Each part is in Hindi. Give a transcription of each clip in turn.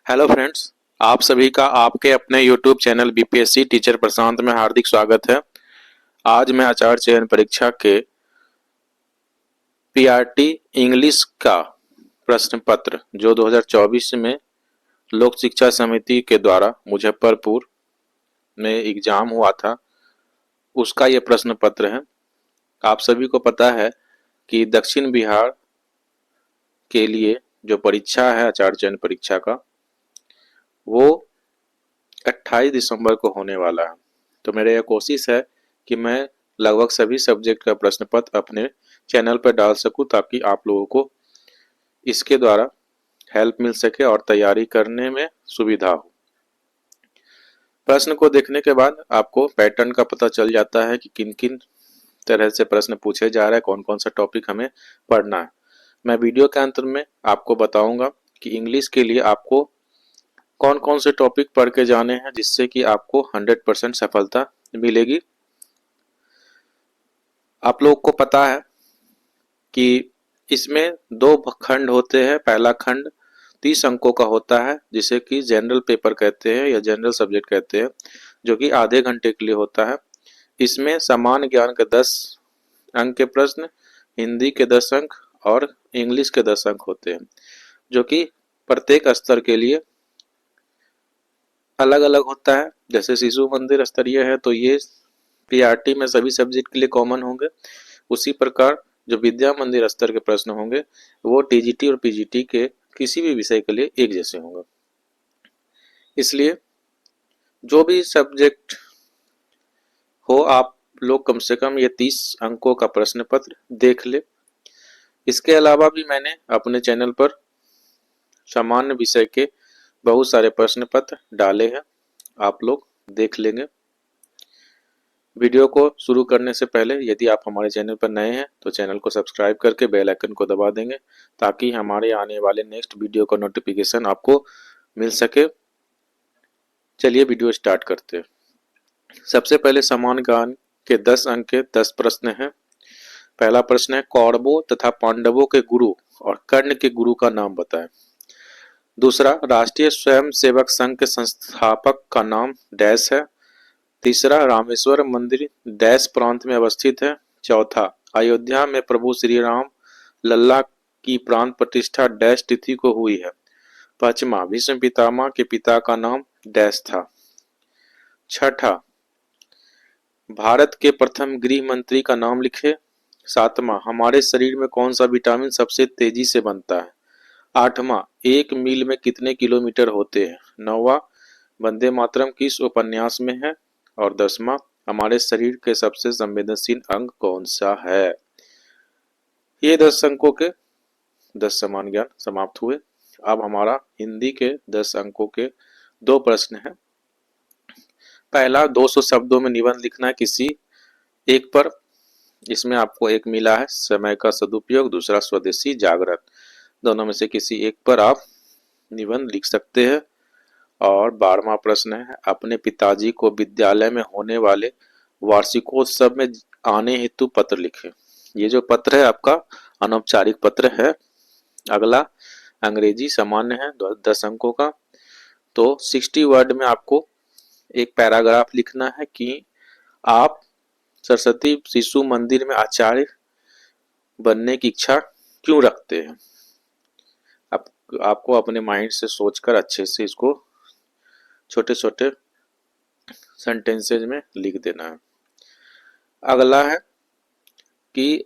Hello friends. आप सभी का आपके अपने यूट्यूब चैनल बीपीएससी टीचर प्रशांत में हार्दिक स्वागत है। आज मैं आचार्य चयन परीक्षा के पीआरटी इंग्लिश का प्रश्न पत्र जो 2024 में लोक शिक्षा समिति के द्वारा मुजफ्फरपुर में एग्जाम हुआ था, उसका ये प्रश्न पत्र है। आप सभी को पता है कि दक्षिण बिहार के लिए जो परीक्षा है आचार्य चयन परीक्षा का, वो 28 दिसंबर को होने वाला है। तो मेरा यह कोशिश है कि मैं लगभग सभी सब्जेक्ट का प्रश्न पत्र अपने चैनल पर डाल सकूं, ताकि आप लोगों को इसके द्वारा हेल्प मिल सके और तैयारी करने में सुविधा हो। प्रश्न को देखने के बाद आपको पैटर्न का पता चल जाता है कि किन किन तरह से प्रश्न पूछे जा रहे हैं, कौन कौन सा टॉपिक हमें पढ़ना है। मैं वीडियो के अंत में आपको बताऊंगा कि इंग्लिश के लिए आपको कौन कौन से टॉपिक पढ़ के जाने हैं, जिससे कि आपको 100% सफलता मिलेगी। आप लोग को पता है कि इसमें दो खंड होते हैं। पहला खंड 30 अंकों का होता है, जिसे कि जनरल पेपर कहते हैं या जनरल सब्जेक्ट कहते हैं, जो कि आधे घंटे के लिए होता है। इसमें सामान्य ज्ञान के 10 अंक के प्रश्न, हिंदी के 10 अंक और इंग्लिश के 10 अंक होते हैं, जो कि प्रत्येक स्तर के लिए अलग अलग होता है। जैसे शिशु मंदिर स्तरीय है तो ये पीआरटी में सभी सब्जेक्ट के लिए कॉमन होंगे। उसी प्रकार जो विद्या मंदिर स्तर के प्रश्न होंगे वो टीजीटी और पीजीटी के किसी भी विषय के लिए एक जैसे होंगे। इसलिए जो भी सब्जेक्ट हो, आप लोग कम से कम ये 30 अंकों का प्रश्न पत्र देख ले। इसके अलावा भी मैंने अपने चैनल पर सामान्य विषय के बहुत सारे प्रश्न पत्र डाले हैं, आप लोग देख लेंगे। वीडियो को शुरू करने से पहले यदि आप हमारे चैनल पर नए हैं तो चैनल को सब्सक्राइब करके बेल आइकन को दबा देंगे, ताकि हमारे आने वाले नेक्स्ट वीडियो का नोटिफिकेशन आपको मिल सके। चलिए वीडियो स्टार्ट करते हैं। सबसे पहले सामान्य ज्ञान के 10 अंक के 10 प्रश्न हैं। पहला प्रश्न है, कौरवों तथा पांडवों के गुरु और कर्ण के गुरु का नाम बताएं। दूसरा, राष्ट्रीय स्वयंसेवक संघ के संस्थापक का नाम डैश है। तीसरा, रामेश्वर मंदिर डैश प्रांत में अवस्थित है। चौथा, अयोध्या में प्रभु श्री राम लल्ला की प्राण प्रतिष्ठा डैश तिथि को हुई है। पांचवा, भीष्म पितामह के पिता का नाम डैश था। छठा, भारत के प्रथम गृह मंत्री का नाम लिखे। सातवां, हमारे शरीर में कौन सा विटामिन सबसे तेजी से बनता है। आठवां, एक मील में कितने किलोमीटर होते हैं। नौवां, वंदे मातरम किस उपन्यास में है। और 10वां, हमारे शरीर के सबसे संवेदनशील अंग कौन सा है। ये 10 अंकों के 10 सामान्य ज्ञान समाप्त हुए। अब हमारा हिंदी के 10 अंकों के 2 प्रश्न हैं। पहला, 200 शब्दों में निबंध लिखना है किसी एक पर। इसमें आपको एक मिला है, समय का सदुपयोग, दूसरा स्वदेशी जागरण। दोनों में से किसी एक पर आप निबंध लिख सकते हैं। और 12वां प्रश्न है, अपने पिताजी को विद्यालय में होने वाले वार्षिकोत्सव में आने हेतु पत्र लिखें। ये जो पत्र है आपका अनौपचारिक पत्र है। अगला अंग्रेजी सामान्य है 10 अंकों का। तो 60 वर्ड में आपको एक पैराग्राफ लिखना है कि आप सरस्वती शिशु मंदिर में आचार्य बनने की इच्छा क्यों रखते हैं। आपको अपने माइंड से सोचकर अच्छे से इसको छोटे छोटे सेंटेंसेज में लिख देना है। अगला है कि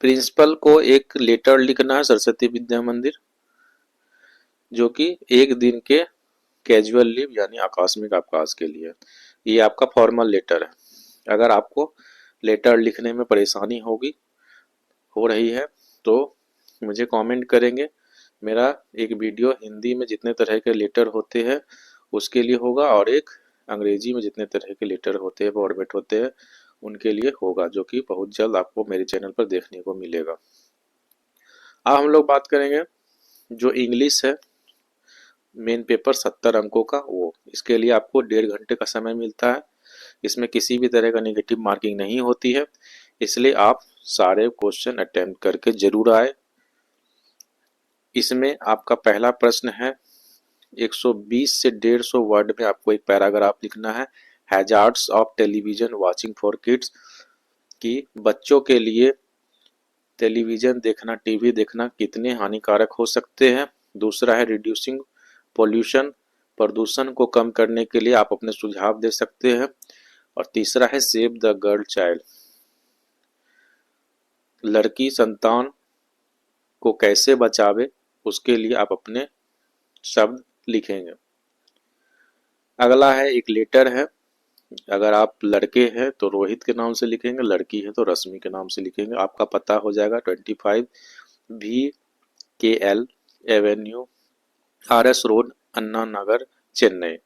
प्रिंसिपल को एक लेटर लिखना है सरस्वती विद्या मंदिर, जो कि एक दिन के कैजुअल लीव यानी आकस्मिक अवकाश के लिए। ये आपका फॉर्मल लेटर है। अगर आपको लेटर लिखने में परेशानी हो रही है तो मुझे कमेंट करेंगे। मेरा एक वीडियो हिंदी में जितने तरह के लेटर होते हैं उसके लिए होगा, और एक अंग्रेजी में जितने तरह के लेटर होते हैं फॉर्मेट होते हैं उनके लिए होगा, जो कि बहुत जल्द आपको मेरे चैनल पर देखने को मिलेगा। अब हम लोग बात करेंगे जो इंग्लिश है मेन पेपर 70 अंकों का, वो इसके लिए आपको 1.5 घंटे का समय मिलता है। इसमें किसी भी तरह का नेगेटिव मार्किंग नहीं होती है, इसलिए आप सारे क्वेश्चन अटेम्प्ट करके जरूर आए। इसमें आपका पहला प्रश्न है, 120 से 150 वर्ड में आपको एक पैराग्राफ लिखना है। Hazards of television watching for kids, कि बच्चों के लिए टेलीविजन देखना, टीवी देखना कितने हानिकारक हो सकते हैं। दूसरा है रिड्यूसिंग पोल्यूशन, प्रदूषण को कम करने के लिए आप अपने सुझाव दे सकते हैं। और तीसरा है सेव द गर्ल चाइल्ड, लड़की संतान को कैसे बचावे उसके लिए आप अपने शब्द लिखेंगे। अगला है एक लेटर है, अगर आप लड़के हैं तो रोहित के नाम से लिखेंगे, लड़की है तो रश्मि के नाम से लिखेंगे। आपका पता हो जाएगा 25 VKL एवेन्यू RS रोड अन्ना नगर चेन्नई।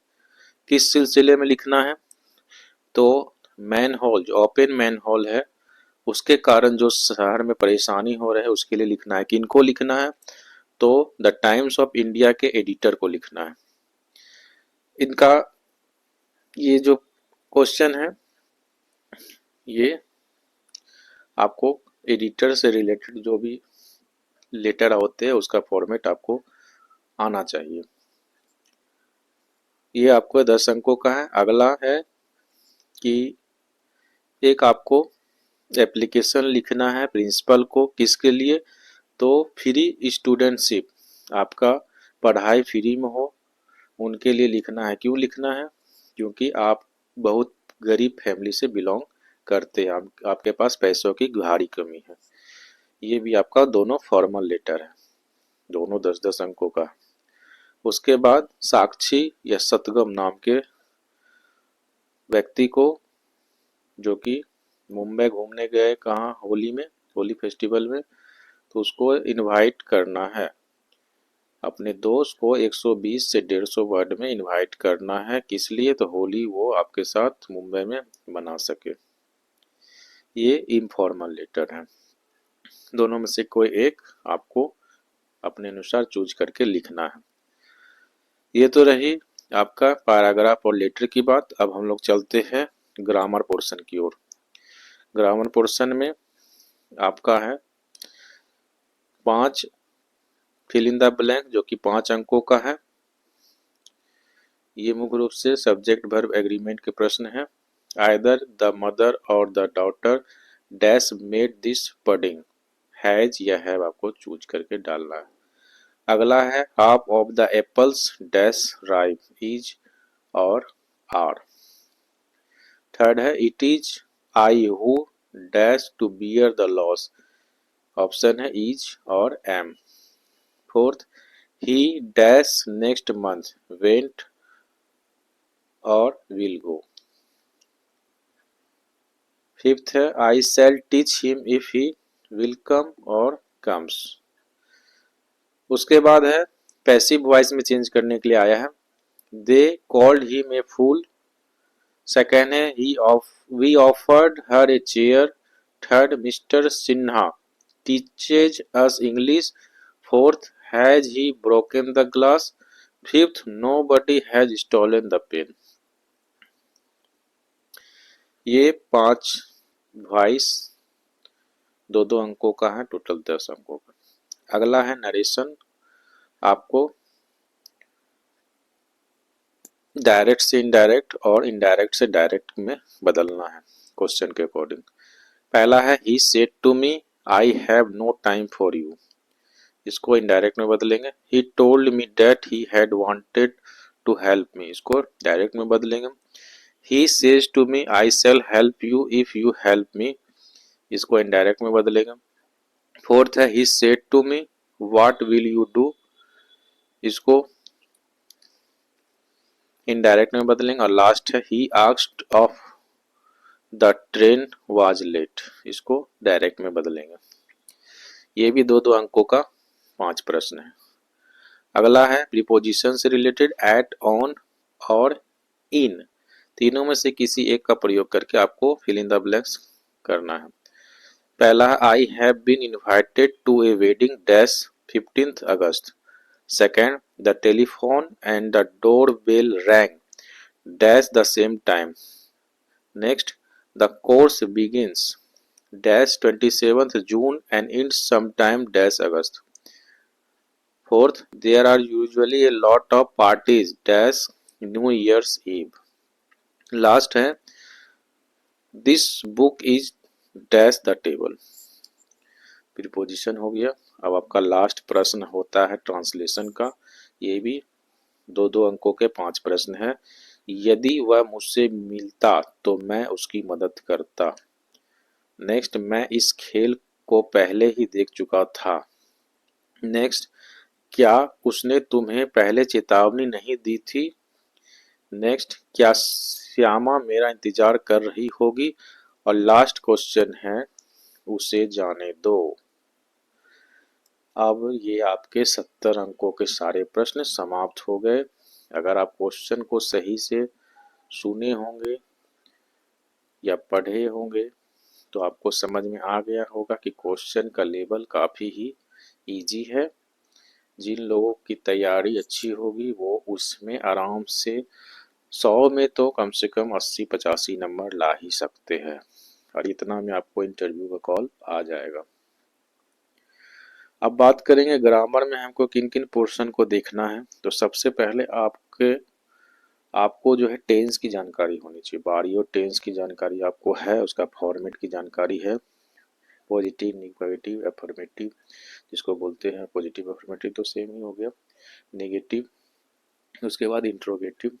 किस सिलसिले में लिखना है, तो मैन होल, जो ओपन मैन होल है उसके कारण जो शहर में परेशानी हो रहा है उसके लिए लिखना है। किनको लिखना है, तो द टाइम्स ऑफ इंडिया के एडिटर को लिखना है। इनका ये जो क्वेश्चन है ये आपको एडिटर से रिलेटेड जो भी लेटर होते हैं उसका फॉर्मेट आपको आना चाहिए। ये आपको 10 अंकों का है। अगला है कि एक आपको एप्लीकेशन लिखना है प्रिंसिपल को, किसके लिए, तो फ्री स्टूडेंटशिप, आपका पढ़ाई फ्री में हो उनके लिए लिखना है। क्यों लिखना है, क्योंकि आप बहुत गरीब फैमिली से बिलोंग करते हैं, आपके पास पैसों की भारी कमी है। ये भी आपका दोनों फॉर्मल लेटर है, दोनों 10-10 अंकों का। उसके बाद साक्षी या सतगम नाम के व्यक्ति को, जो कि मुंबई घूमने गए कहाँ, होली में, होली फेस्टिवल में, तो उसको इनवाइट करना है। अपने दोस्त को 120 से 150 वर्ड में इनवाइट करना है, किस लिए, तो होली वो आपके साथ मुंबई में मना सके। ये इनफॉर्मल लेटर है। दोनों में से कोई एक आपको अपने अनुसार चूज करके लिखना है। ये तो रही आपका पैराग्राफ और लेटर की बात। अब हम लोग चलते हैं ग्रामर पोर्शन की ओर। ग्रामर पोर्शन में आपका है 5 फिल इन द ब्लैंक, जो कि 5 अंकों का है। ये मुख्य रूप से सब्जेक्ट वर्ब एग्रीमेंट के प्रश्न हैं। आइदर द मदर और the daughter dash made this pudding, has या हैव आपको चूज करके डालना है। अगला है half of the apples dash ripe, is और आर। थर्ड है it is I who dash to bear the loss, option है इज और am. Fourth, he dash next month went और विल गो। फिफ्थ है I shall teach him if he will come और कम्स। उसके बाद है पैसिव वॉइस में चेंज करने के लिए आया है, they called him a fool. Second है we offered her a chair. Third, mister Sinha teaches us English. Fourth, has he broken the glass. Fifth, nobody has stolen the pen. ये 5 वॉइस 2-2 अंकों का है, टोटल 10 अंकों का। अगला है नरेशन, आपको डायरेक्ट से इनडायरेक्ट और इनडायरेक्ट से डायरेक्ट में बदलना है क्वेश्चन के अकॉर्डिंग। पहला है he said to me I have no time for you, इसको इनडायरेक्ट में बदलेंगे। He told me that he had wanted to help me, इसको डायरेक्ट में बदलेंगे। He says to me I shall help you if you help me, इसको इनडायरेक्ट में बदलेंगे। फोर्थ है he said to me what will you do, इसको इनडायरेक्ट में बदलेंगे। और लास्ट है he asked of the train was late, इसको डायरेक्ट में बदलेंगे। ये भी 2-2 अंकों का 5 प्रश्न है। अगला है प्रीपोजिशन से रिलेटेड, एट, ऑन और इन, तीनों में से किसी एक का प्रयोग करके आपको फिल इन द ब्लैंक्स करना है। पहला है I have been invited to a wedding dash 15 अगस्त। Second, the telephone and the door bell rang dash the same time. Next, the course begins dash 27th June and ends sometime dash August. Fourth, there are usually a lot of parties dash New Year's Eve. Last है, this book is dash the table. Preposition हो गया। अब आपका लास्ट प्रश्न होता है ट्रांसलेशन का। ये भी दो दो अंकों के 5 प्रश्न हैं। यदि वह मुझसे मिलता तो मैं उसकी मदद करता। नेक्स्ट, मैं इस खेल को पहले ही देख चुका था। नेक्स्ट, क्या उसने तुम्हें पहले चेतावनी नहीं दी थी। नेक्स्ट, क्या श्यामा मेरा इंतजार कर रही होगी। और लास्ट क्वेश्चन है, उसे जाने दो। अब ये आपके 70 अंकों के सारे प्रश्न समाप्त हो गए। अगर आप क्वेश्चन को सही से सुने होंगे या पढ़े होंगे तो आपको समझ में आ गया होगा कि क्वेश्चन का लेवल काफ़ी ही इजी है। जिन लोगों की तैयारी अच्छी होगी वो उसमें आराम से 100 में तो कम से कम 80-85 नंबर ला ही सकते हैं। और इतना में आपको इंटरव्यू का कॉल आ जाएगा। अब बात करेंगे ग्रामर में हमको किन किन पोर्शन को देखना है। तो सबसे पहले आपको जो है टेंस की जानकारी होनी चाहिए। बारियो टेंस की जानकारी आपको है, उसका फॉर्मेट की जानकारी है। पॉजिटिव, नेगेटिव, अफर्मेटिव, जिसको बोलते हैं पॉजिटिव अफर्मेटिव तो सेम ही हो गया। नेगेटिव, उसके बाद इंट्रोगेटिव।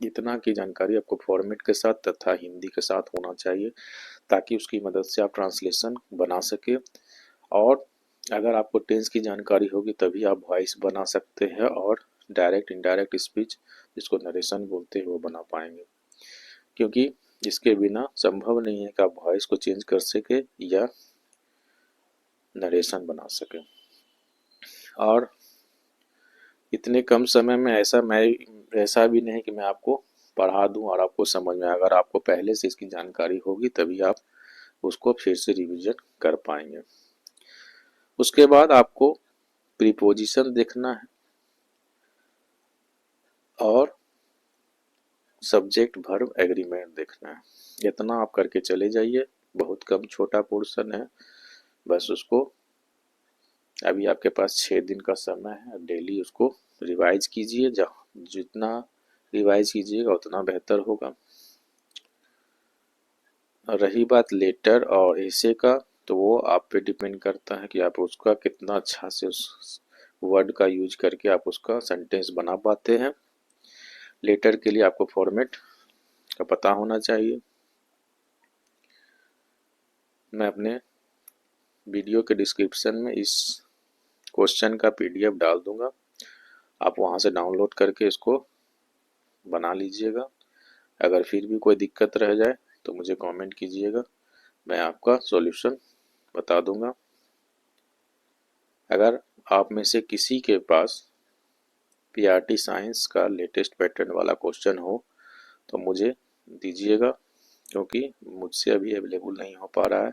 इतना की जानकारी आपको फॉर्मेट के साथ तथा हिंदी के साथ होना चाहिए ताकि उसकी मदद से आप ट्रांसलेशन बना सके। और अगर आपको टेंस की जानकारी होगी तभी आप वॉइस बना सकते हैं और डायरेक्ट इनडायरेक्ट स्पीच, जिसको नरेशन बोलते हैं, वो बना पाएंगे। क्योंकि इसके बिना संभव नहीं है कि आप वॉइस को चेंज कर सके या नरेशन बना सके। और इतने कम समय में ऐसा भी नहीं कि मैं आपको पढ़ा दूं और आपको समझ में। अगर आपको पहले से इसकी जानकारी होगी तभी आप उसको फिर से रिवीजन कर पाएंगे। उसके बाद आपको प्रीपोजिशन देखना है और सब्जेक्ट वर्ब एग्रीमेंट देखना है। इतना आप करके चले जाइए। बहुत कम छोटा पोर्शन है, बस उसको अभी आपके पास 6 दिन का समय है। डेली उसको रिवाइज कीजिए। जितना रिवाइज कीजिएगा उतना बेहतर होगा। रही बात लेटर और ऐसे का, तो वो आप पे डिपेंड करता है कि आप उसका कितना अच्छा से उस वर्ड का यूज करके आप उसका सेंटेंस बना पाते हैं। लेटर के लिए आपको फॉर्मेट का पता होना चाहिए। मैं अपने वीडियो के डिस्क्रिप्शन में इस क्वेश्चन का PDF डाल दूंगा। आप वहां से डाउनलोड करके इसको बना लीजिएगा। अगर फिर भी कोई दिक्कत रह जाए तो मुझे कमेंट कीजिएगा, मैं आपका सॉल्यूशन बता दूंगा। अगर आप में से किसी के पास PRT साइंस का लेटेस्ट पैटर्न वाला क्वेश्चन हो तो मुझे दीजिएगा, क्योंकि मुझसे अभी अवेलेबल नहीं हो पा रहा है।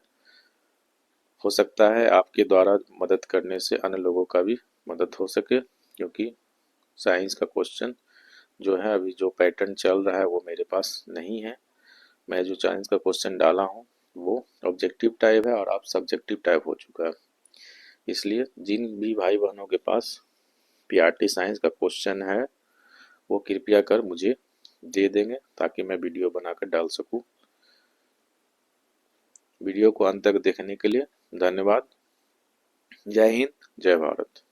हो सकता है आपके द्वारा मदद करने से अन्य लोगों का भी मदद हो सके, क्योंकि साइंस का क्वेश्चन जो है अभी जो पैटर्न चल रहा है वो मेरे पास नहीं है। मैं जो साइंस का क्वेश्चन डाला हूँ वो ऑब्जेक्टिव टाइप है और आप सब्जेक्टिव टाइप हो चुका है। इसलिए जिन भी भाई बहनों के पास PRT साइंस का क्वेश्चन है वो कृपया कर मुझे दे देंगे ताकि मैं वीडियो बनाकर डाल सकूं। वीडियो को अंत तक देखने के लिए धन्यवाद। जय हिंद, जय भारत।